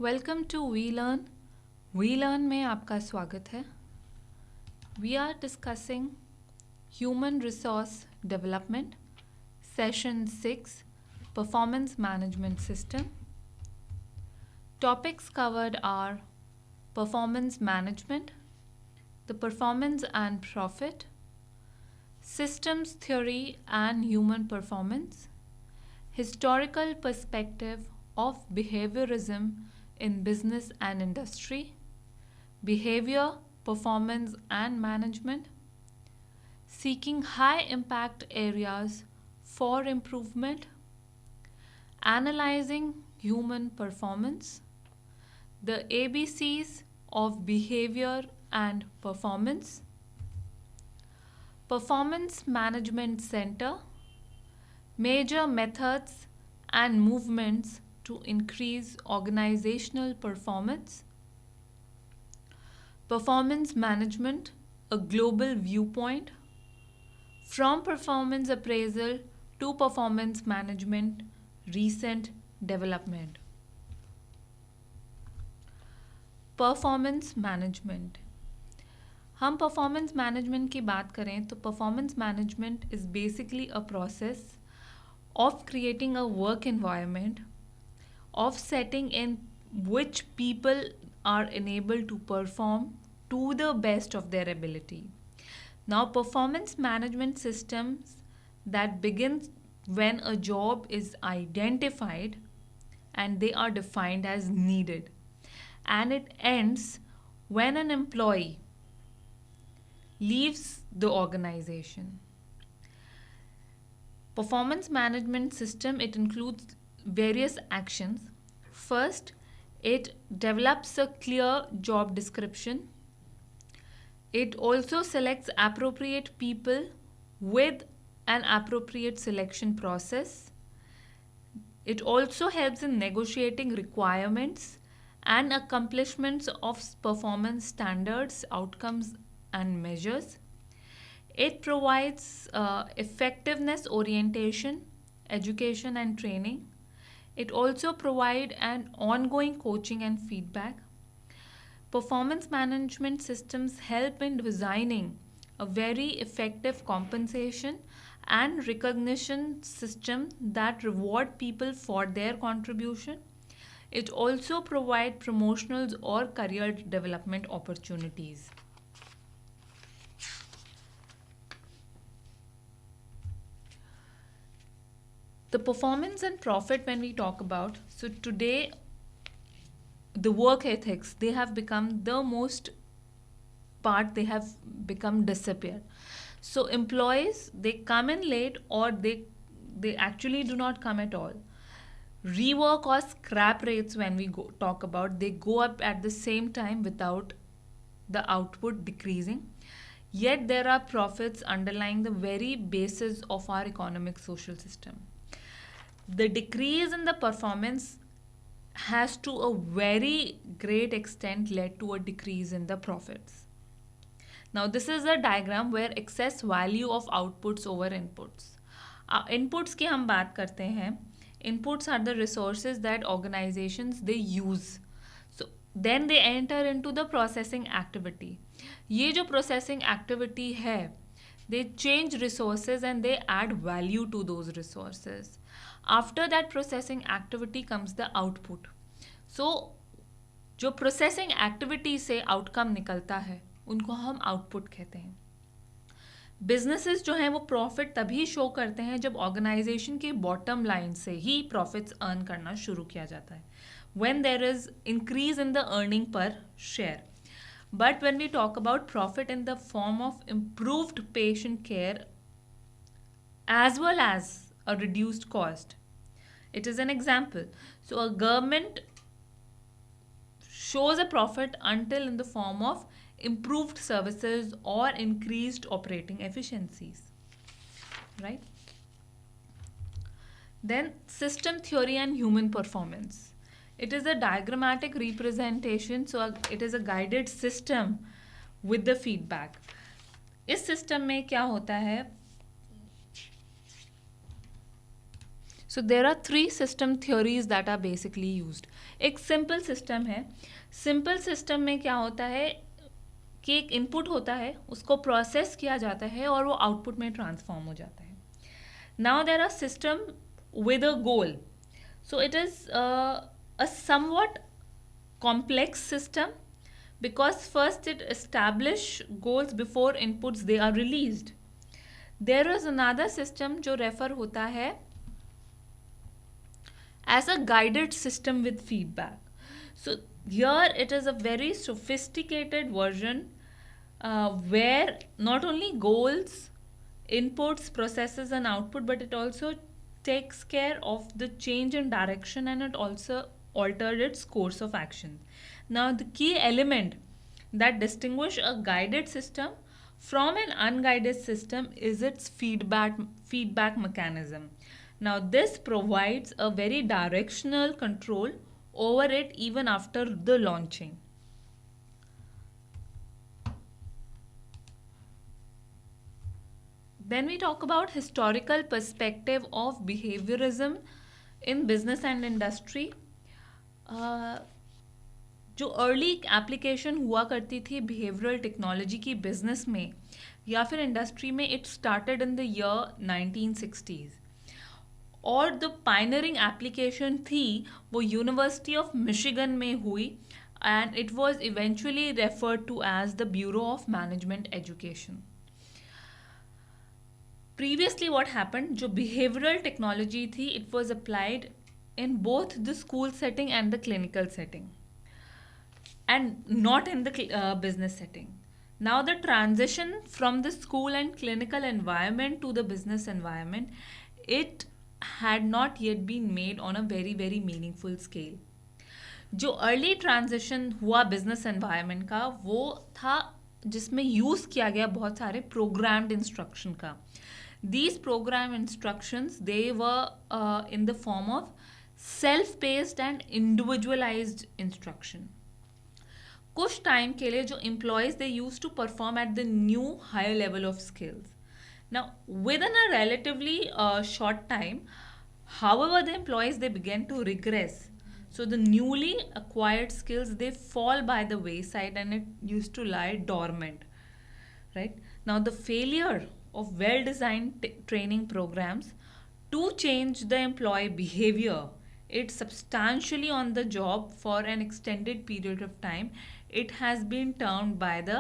Welcome to we learn में आपका स्वागत है. We are discussing human resource development session 6 performance management system. Topics covered are performance management, the performance and profit, systems theory and human performance, historical perspective of behaviorism in business and industry, behavior, performance and management, seeking high impact areas for improvement, analyzing human performance, the ABCs of behavior and performance, performance management center, major methods and movements to increase organizational performance, performance management, a global viewpoint, from performance appraisal to performance management, recent development. Performance management. हम performance management की बात करें तो performance management is basically a process of creating a work environment, of setting in which people are enabled to perform to the best of their ability. Now, performance management systems that begins when a job is identified and they are defined as needed, and it ends when an employee leaves the organization. Performance management system, it includes various actions. First, it develops a clear job description. It also selects appropriate people with an appropriate selection process. It also helps in negotiating requirements and accomplishments of performance standards, outcomes and measures. It provides effectiveness orientation, education and training. It also provides an ongoing coaching and feedback. Performance management systems help in designing a very effective compensation and recognition system that reward people for their contribution. It also provides promotional or career development opportunities. The performance and profit, when we talk about, so today the work ethics, they have become the most part, they have become disappeared. So employees, they come in late or they actually do not come at all. Rework or scrap rates, when we talk about, they go up at the same time without the output decreasing. Yet there are profits underlying the very basis of our economic social system. The decrease in the performance has to a very great extent led to a decrease in the profits. Now this is a diagram where excess value of outputs over inputs. Inputs की हम बात करते हैं. Inputs are the resources that organizations they use. So then they enter into the processing activity. ये जो processing activity है, they change resources and they add value to those resources. After that processing activity comes the output. So जो processing activity से outcome निकलता है, उनको हम output कहते हैं. बिजनेसेस जो हैं वो प्रॉफिट तभी शो करते हैं जब ऑर्गेनाइजेशन के बॉटम लाइन से ही प्रॉफिट्स अर्न करना शुरू किया जाता है, when there is increase in the earning per share. But when we talk about profit in the form of improved patient care as well as a reduced cost, it is an example. So a government shows a profit until in the form of improved services or increased operating efficiencies, right? Then system theory and human performance. It is a diagrammatic representation, so it is a guided system with the feedback. इस system में क्या होता है? So there are three system theories that are basically used. एक simple system है. Simple system में क्या होता है कि एक input होता है, उसको process किया जाता है और वो output में transform हो जाता है. Now there are system with a goal. So it is a somewhat complex system because first it establish goals before inputs they are released. There is another system जो refer होता है as a guided system with feedback. So here it is a very sophisticated version where not only goals, inputs, processes and output, but it also takes care of the change in direction and it also altered its course of action. Now the key element that distinguish a guided system from an unguided system is its feedback mechanism. Now this provides a very directional control over it even after the launching. Then we talk about historical perspective of behaviorism in business and industry. जो early application हुआ करती थी behavioural technology की business में या फिर industry में, it started in the year 1960s और द पायनरिंग एप्लीकेशन थी वो यूनिवर्सिटी ऑफ मिशिगन में हुई and it was eventually referred to as the bureau of management education. Previously what happened, जो behavioral technology थी, it was applied in both the school setting and the clinical setting and not in the business setting. Now the transition from the school and clinical environment to the business environment, it had not yet been made on a very very meaningful scale. जो early transition हुआ business environment का वो था जिसमें use किया गया बहुत सारे प्रोग्राम्ड इंस्ट्रक्शन का. These program instructions, they were in the form of self-paced and individualized instruction. कुछ टाइम के लिए जो employees they used to perform at the new higher level of skills. Now within a relatively short time, however the employees they began to regress. So the newly acquired skills they fall by the wayside and it used to lie dormant. Right? Now the failure of well-designed training programs to change the employee behavior, it substantially on the job for an extended period of time, it has been termed by the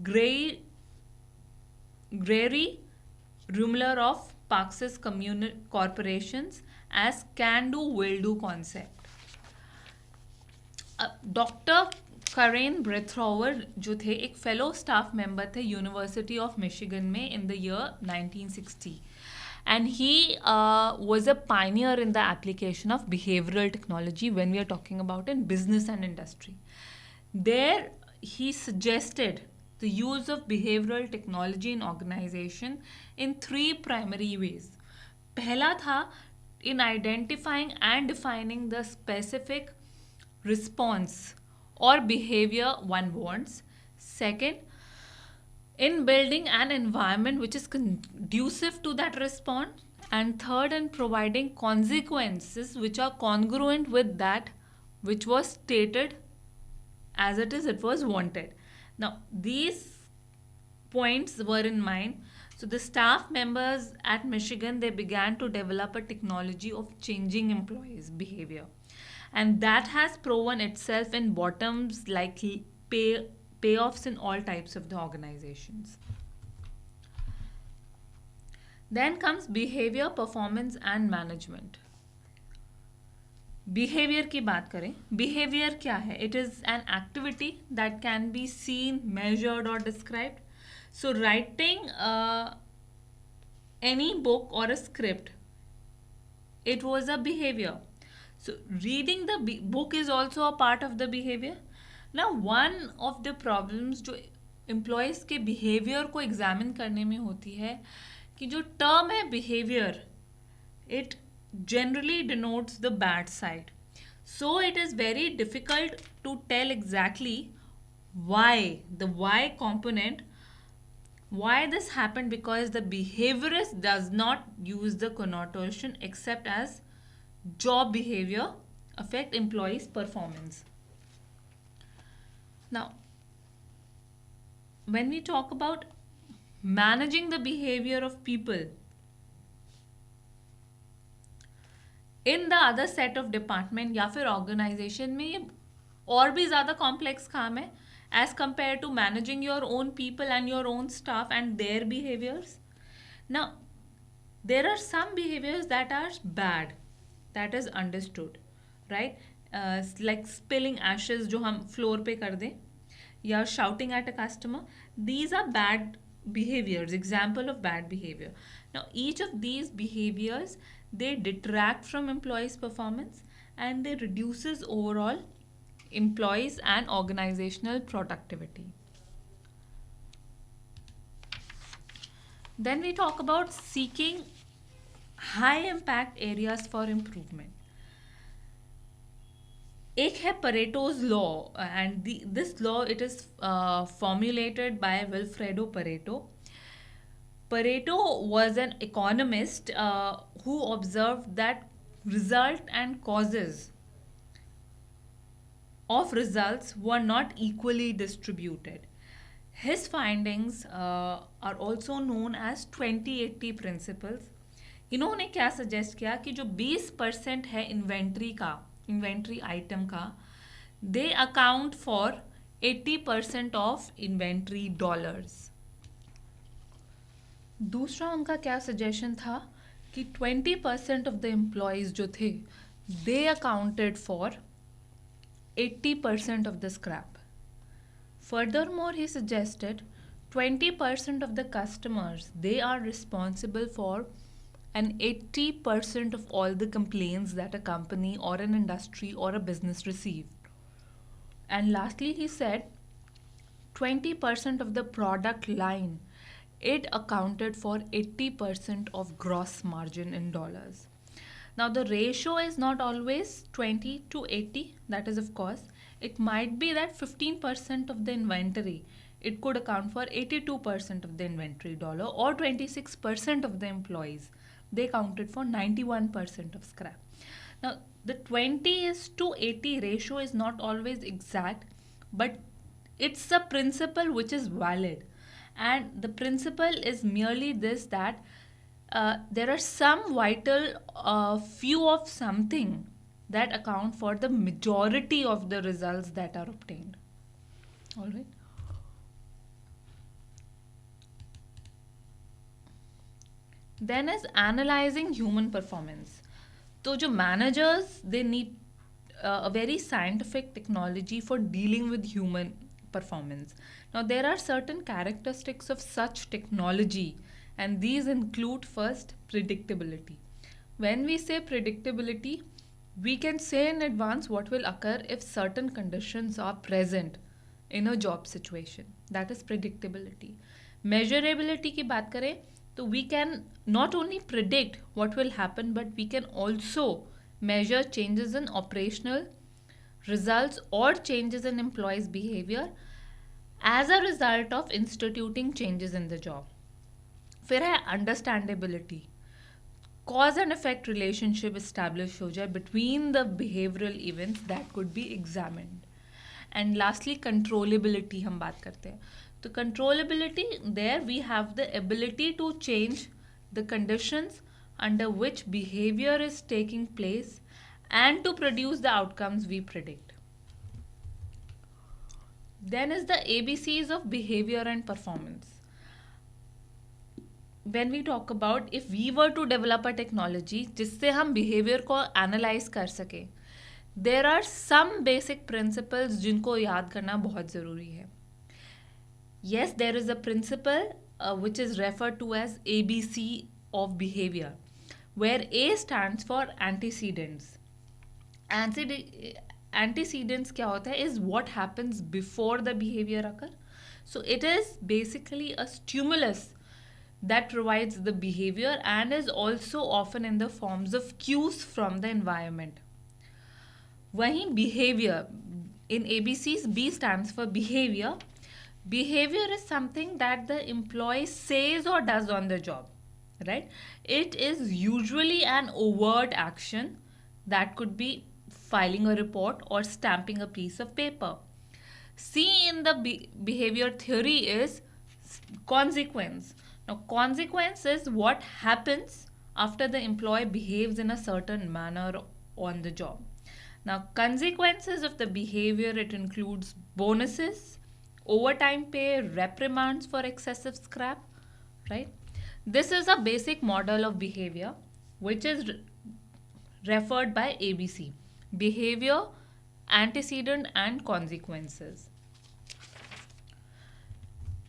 Gary Rumler of Parxis Corporations as can-do will-do concept. Doctor Karen Brethower जो थे एक fellow staff member थे university of Michigan में in the year 1960 and he was a pioneer in the application of behavioural technology when we are talking about in business and industry. There he suggested the use of behavioral technology in organization in three primary ways. पहला था in identifying and defining the specific response or behavior one wants. Second, in building an environment which is conducive to that response. And third, in providing consequences which are congruent with that which was stated as it was wanted. Now, these points were in mind. So the staff members at Michigan, they began to develop a technology of changing employees' behavior. And that has proven itself in bottoms like payoffs in all types of the organizations. Then comes behavior, performance and management. Behaviour की बात करें, behaviour क्या है? It is an activity that can be seen, measured और described. So writing any book और a script, it was a behavior. So reading the book is also a part of the behavior. Now one of the problems जो employees के behavior को examine करने में होती है कि जो term है behavior, it generally denotes the bad side. So it is very difficult to tell exactly why, the why component Why this happened? Because the behaviorist does not use the connotation except as job behavior affect employees' performance. Now, when we talk about managing the behavior of people in the other set of department या फिर organisation में, ये और भी ज़्यादा complex काम है as compare to managing your own people and your own staff and their behaviours. Now, there are some behaviors that are bad, that is understood, right? Like spilling ashes जो हम floor पे कर दें, या shouting at a customer. These are bad behaviors, example of bad behavior. Now, each of these behaviors, they detract from employees' performance and they reduces overall employees and organizational productivity. Then we talk about seeking high impact areas for improvement. एक है Pareto's law, and this law, it is formulated by Wilfredo Pareto. Pareto was an economist who observed that result and causes of results were not equally distributed. His findings are also known as 20-80 principles. इन्होंने क्या suggest किया कि जो 20% है inventory item का, they account for 80% of inventory dollars. दूसरा उनका क्या सजेशन था कि 20% ऑफ द एम्प्लॉयज़ जो थे, दे accounted for 80% of the scrap. Furthermore, he suggested 20% of the customers, they are responsible for an 80% of all the complaints that a company or an industry or a business receive. And lastly, he said 20% of the product line, it accounted for 80% of gross margin in dollars. Now, the ratio is not always 20 to 80. That is, of course, it might be that 15% of the inventory, it could account for 82% of the inventory dollar, or 26% of the employees, they counted for 91% of scrap. Now, the 20 is to 80 ratio is not always exact, but it's a principle which is valid. And the principle is merely this, that there are some vital few of something that account for the majority of the results that are obtained. All right. Then is analyzing human performance. So, जो managers, they need a very scientific technology for dealing with human performance. Now, there are certain characteristics of such technology, and these include first predictability. When we say predictability, we can say in advance what will occur if certain conditions are present in a job situation. That is predictability. Measurability की बात करें तो we can not only predict what will happen, but we can also measure changes in operational results or changes in employees' behavior as a result of instituting changes in the job. फिर है understandability. Cause and effect relationship established हो जाए between the behavioral events that could be examined. And lastly, controllability हम बात करते हैं. तो controllability, there we have the ability to change the conditions under which behavior is taking place and to produce the outcomes we predict. Then is the ABCs of behavior and performance. When we talk about if we were to develop a technology जिससे हम behavior को analyze कर सके, there are some basic principles जिनको याद करना बहुत ज़रूरी है. Yes, there is a principle which is referred to as ABC of behavior, where A stands for antecedents. Antecedents क्या होता है is what happens before the behavior occur. So it is basically a stimulus that provides the behavior and is also often in the forms of cues from the environment. वहीं behavior, in ABCs, B stands for behavior. Behavior is something that the employee says or does on the job, right? It is usually an overt action that could be filing a report or stamping a piece of paper. C in the behavior theory is consequence. Now, consequence is what happens after the employee behaves in a certain manner on the job. Now, consequences of the behavior, it includes bonuses, overtime pay, reprimands for excessive scrap, right? This is a basic model of behavior which is referred by ABC: behavior, antecedent, and consequences.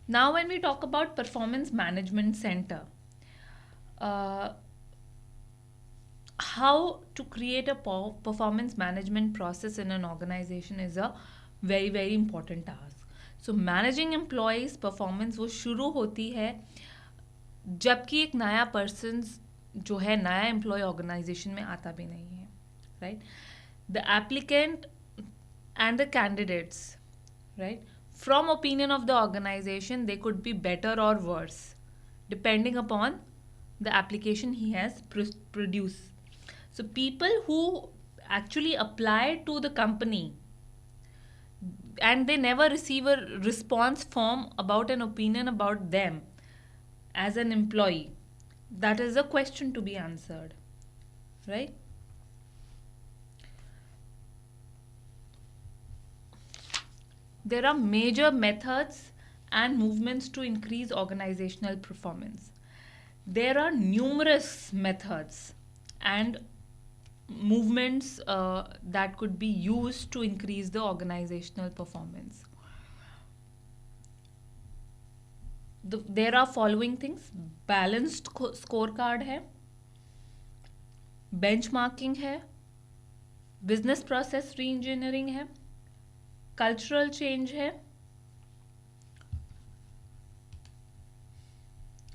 Now, when we talk about performance management center, uh, how to create a performance management process in an organization is a very important task. So managing employees performance वो शुरू होती है जबकि एक नया person जो है नया एम्प्लॉय ऑर्गेनाइजेशन में आता भी नहीं है, right? The applicant and the candidates, right, from opinion of the organization they could be better or worse depending upon the application he has produced. So people who actually apply to the company and they never receive a response form about an opinion about them as an employee, that is a question to be answered, right? There are major methods and movements to increase organizational performance. There are numerous methods and movements that could be used to increase the organizational performance. There are following things: balanced scorecard है, benchmarking है, business process re-engineering है, cultural change है,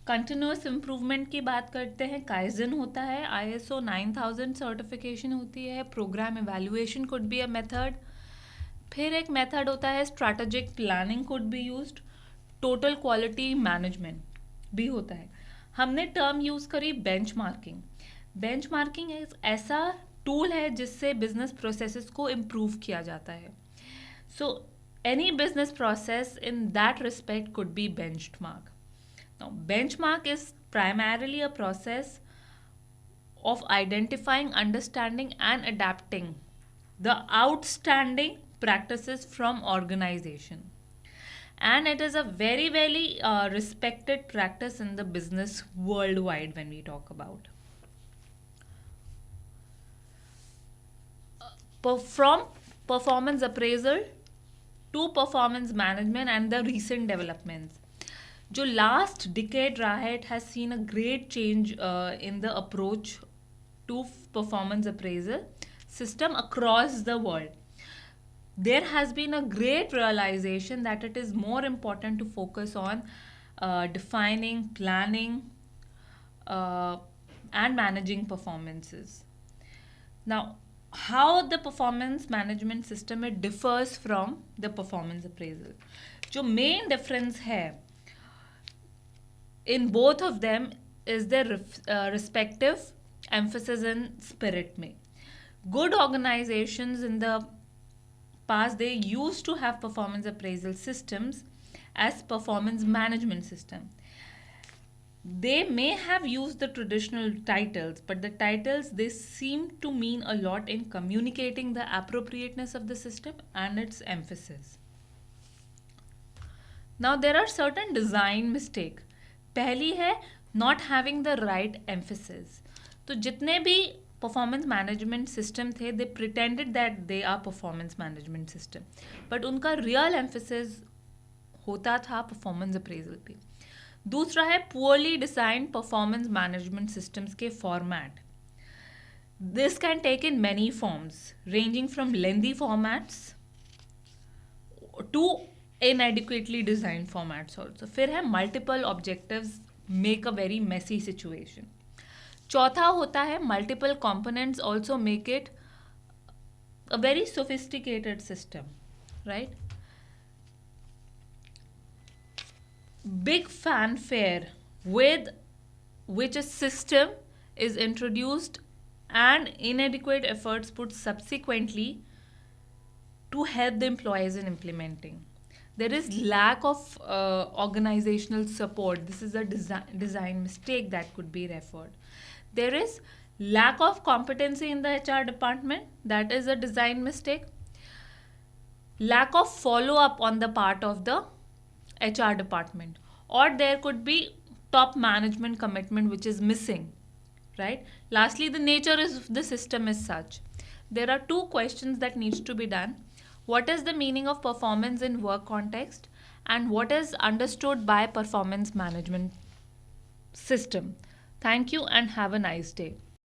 continuous improvement की बात करते हैं, kaizen होता है, ISO 9000 सर्टिफिकेशन होती है, programme evaluation could be a method, फिर एक मेथड होता है strategic planning could be used, total quality management भी होता है. हमने टर्म यूज करी बेंचमार्किंग. बेंचमार्किंग एक ऐसा टूल है जिससे बिजनेस प्रोसेसेस को इम्प्रूव किया जाता है. So any business process in that respect could be benchmark. Now benchmark is primarily a process of identifying, understanding and adapting the outstanding practices from organization. And it is a very respected practice in the business worldwide when we talk about. From performance appraisal to performance management and the recent developments. जो last decade रहा है, it has seen a great change in the approach to performance appraisal system across the world. There has been a great realization that it is more important to focus on defining, planning, and managing performances. Now, how the performance management system it differs from the performance appraisal. जो main difference है in both of them is their respective emphasis and spirit में. Good organizations in the past they used to have performance appraisal systems as performance management system. They may have used the traditional titles, but the titles they seem to mean a lot in communicating the appropriateness of the system and its emphasis. Now there are certain design mistakes. पहली है not having the right emphasis. तो जितने भी performance management system थे they pretended that they are performance management system, but उनका real emphasis होता था performance appraisal पे. दूसरा है poorly designed performance management systems के format. This can take in many forms, ranging from lengthy formats to inadequately designed formats also. फिर है multiple objectives make a very messy situation. चौथा होता है multiple components also make it a very sophisticated system, right? big fanfare with which a system is introduced and inadequate efforts put subsequently to help the employees in implementing. There is lack of organizational support. This is a design mistake that could be referred. There is lack of competency in the HR department. That is a design mistake. Lack of follow up on the part of the HR department, or there could be top management commitment which is missing, right? Lastly, the nature of the system is such. There are two questions that needs to be done. What is the meaning of performance in work context, and what is understood by performance management system? Thank you and have a nice day.